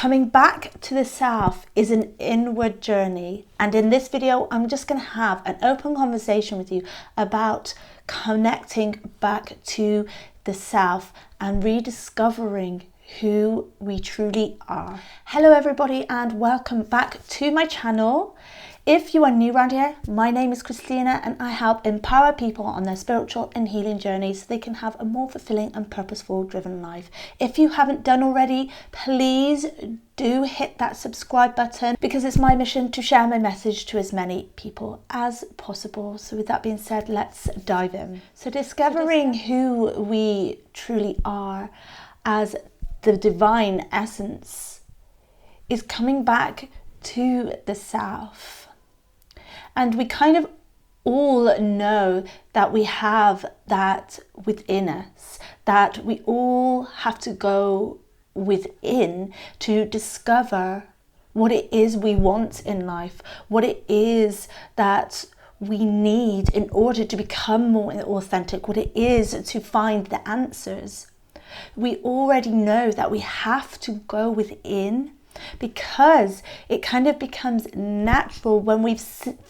Coming back to the self is an inward journey, and in this video I'm just going to have an open conversation with you about connecting back to the self and rediscovering who we truly are. Hello everybody and welcome back to my channel. If you are new around here, my name is Christina and I help empower people on their spiritual and healing journeys so they can have a more fulfilling and purposeful driven life. If you haven't done already, please do hit that subscribe button because it's my mission to share my message to as many people as possible. So with that being said, let's dive in. So discovering who we truly are as the divine essence is coming back to the self. And we kind of all know that we have that within us, that we all have to go within to discover what it is we want in life, what it is that we need in order to become more authentic, what it is to find the answers. We already know that we have to go within because it kind of becomes natural when we've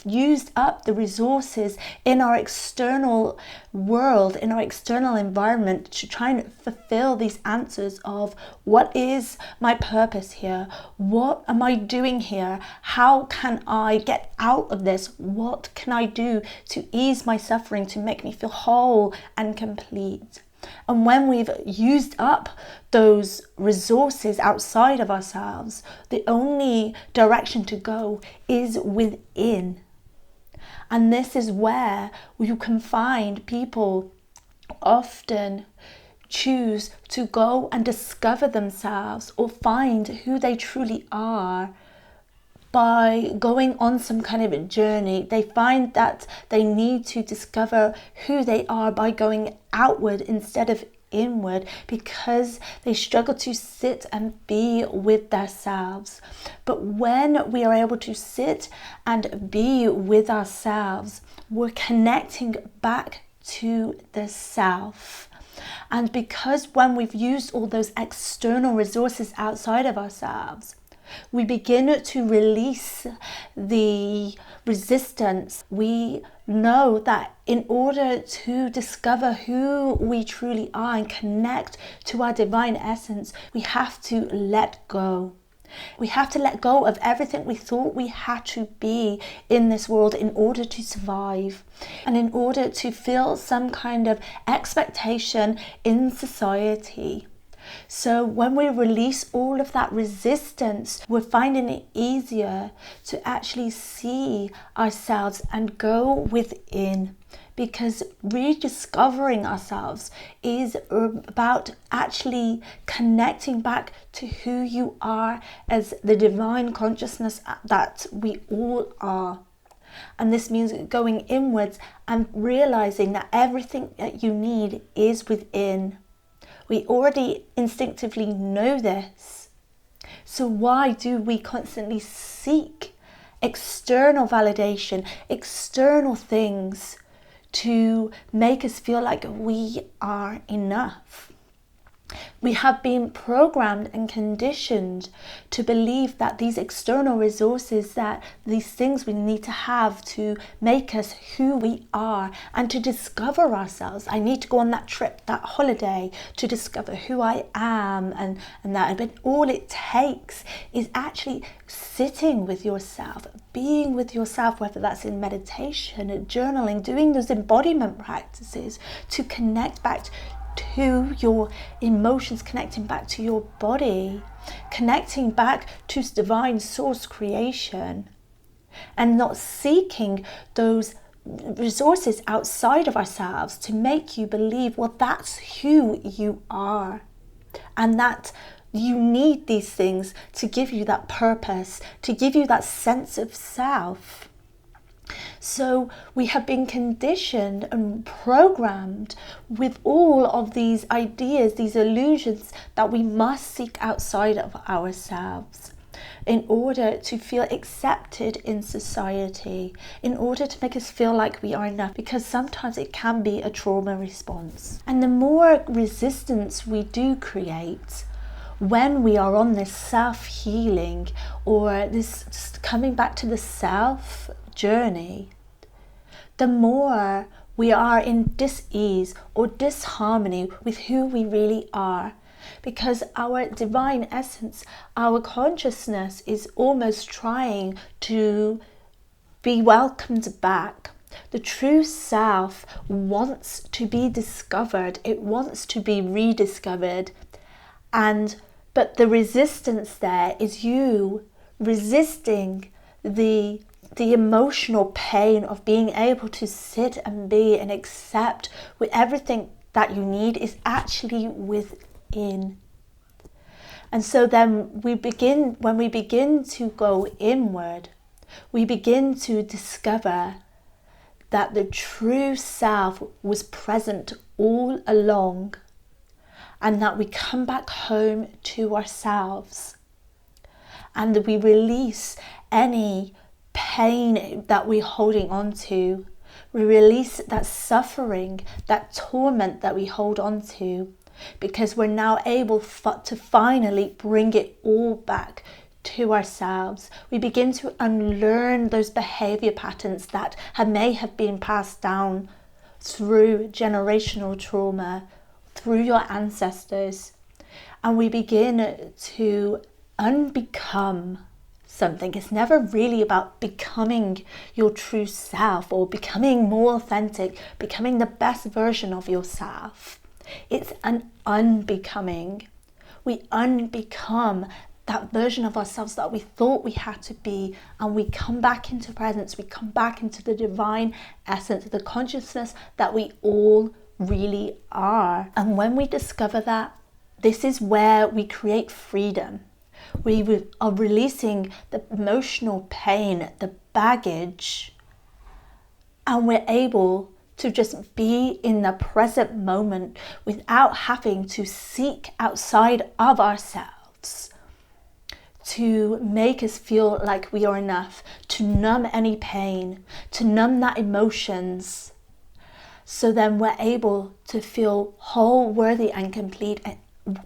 used up the resources in our external world, in our external environment, to try and fulfill these answers of what is my purpose here? What am I doing here? How can I get out of this? What can I do to ease my suffering, to make me feel whole and complete? And when we've used up those resources outside of ourselves, the only direction to go is within. And this is where you can find people often choose to go and discover themselves or find who they truly are by going on some kind of a journey. They find that they need to discover who they are by going outward instead of inward because they struggle to sit and be with themselves. But when we are able to sit and be with ourselves, we're connecting back to the self. And because when we've used all those external resources outside of ourselves, we begin to release the resistance. We know that in order to discover who we truly are and connect to our divine essence, we have to let go. We have to let go of everything we thought we had to be in this world in order to survive and in order to feel some kind of expectation in society. So when we release all of that resistance, we're finding it easier to actually see ourselves and go within, because rediscovering ourselves is about actually connecting back to who you are as the divine consciousness that we all are. And this means going inwards and realizing that everything that you need is within. We already instinctively know this. So why do we constantly seek external validation, external things to make us feel like we are enough? We have been programmed and conditioned to believe that these external resources, that these things we need to have to make us who we are and to discover ourselves. I need to go on that trip, that holiday, to discover who I am and that. But all it takes is actually sitting with yourself, being with yourself, whether that's in meditation, journaling, doing those embodiment practices to connect back to your emotions, connecting back to your body, connecting back to divine source creation, and not seeking those resources outside of ourselves to make you believe, well, that's who you are, and that you need these things to give you that purpose, to give you that sense of self. So we have been conditioned and programmed with all of these ideas, these illusions that we must seek outside of ourselves in order to feel accepted in society, in order to make us feel like we are enough, because sometimes it can be a trauma response. And the more resistance we do create, when we are on this self-healing or this just coming back to the self journey, the more we are in dis-ease or disharmony with who we really are, because our divine essence, our consciousness is almost trying to be welcomed back. The true self wants to be discovered. It wants to be rediscovered. But the resistance there is you resisting the emotional pain of being able to sit and be and accept with everything that you need is actually within. And so then when we begin to go inward, we begin to discover that the true self was present all along, and that we come back home to ourselves, and that we release any pain that we're holding on to. We release that suffering, that torment that we hold on to, because we're now able to finally bring it all back to ourselves. We begin to unlearn those behavior patterns that may have been passed down through generational trauma, through your ancestors, and we begin to unbecome something. It's never really about becoming your true self or becoming more authentic, becoming the best version of yourself. It's an unbecoming. We unbecome that version of ourselves that we thought we had to be, and we come back into presence, we come back into the divine essence, the consciousness that we all really are. And when we discover that, this is where we create freedom. We are releasing the emotional pain, the baggage, and we're able to just be in the present moment without having to seek outside of ourselves to make us feel like we are enough, to numb any pain, to numb that emotions. So then we're able to feel whole, worthy and complete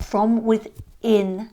from within,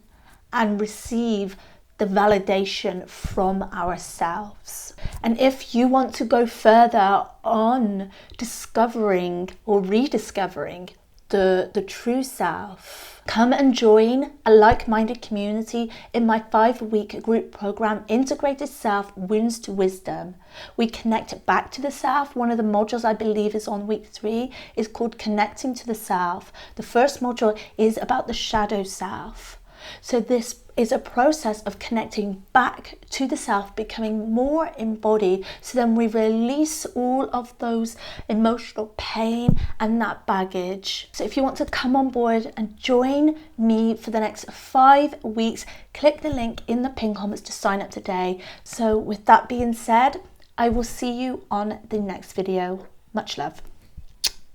and receive the validation from ourselves. And if you want to go further on discovering or rediscovering the true self, come and join a like-minded community in my 5-week group program, Integrated Self Wounds to Wisdom. We connect back to the self. One of the modules I believe is on week 3 is called Connecting to the Self. The first module is about the shadow self. So this is a process of connecting back to the self, becoming more embodied, so then we release all of those emotional pain and that baggage. So if you want to come on board and join me for the next 5 weeks, click the link in the pinned comments to sign up today. So with that being said, I will see you on the next video. Much love.